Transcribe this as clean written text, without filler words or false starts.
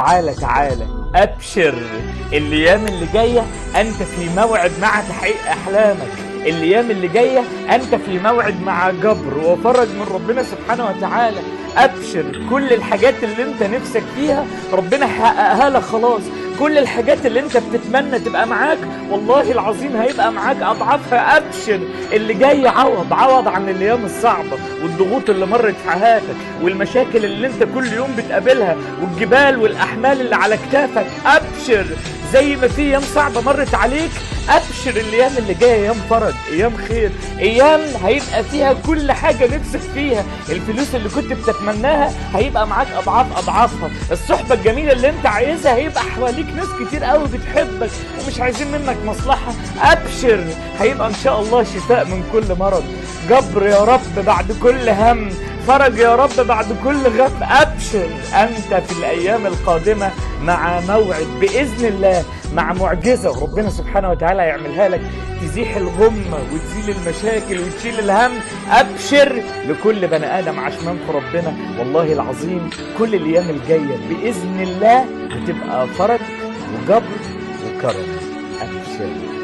تعالى تعالى ابشر. الايام اللي جايه انت في موعد مع تحقيق احلامك. الايام اللي جايه انت في موعد مع جبر وفرج من ربنا سبحانه وتعالى. ابشر، كل الحاجات اللي انت نفسك فيها ربنا حققها لك خلاص. كل الحاجات اللي انت بتتمنى تبقى معاك والله العظيم هيبقى معاك اضعافها. ابشر، اللي جاي عوض عن الايام الصعبه والضغوط اللي مرت في حياتك والمشاكل اللي انت كل يوم بتقابلها والجبال والاحمال اللي على كتافك. ابشر، زي ما في ايام صعبه مرت عليك ابشر، الايام اللي جايه ايام فرج، ايام خير، ايام هيبقى فيها كل حاجه نفسك فيها. الفلوس اللي كنت بتتمناها هيبقى معاك اضعافها. الصحبه الجميله اللي انت عايزها هيبقى حواليك ناس كتير قوي بتحبك ومش عايزين منك مصلحه. ابشر، هيبقى ان شاء الله شفاء من كل مرض، جبر يا رب بعد كل هم، فرج يا رب بعد كل غم. ابشر، انت في الايام القادمه مع موعد باذن الله، مع معجزه ربنا سبحانه وتعالى يعملها لك تزيح الغمه وتزيل المشاكل وتشيل الهم. ابشر لكل بني ادم عشمان في ربنا، والله العظيم كل الايام الجايه باذن الله هتبقى فرج وجبر وكرم. ابشر.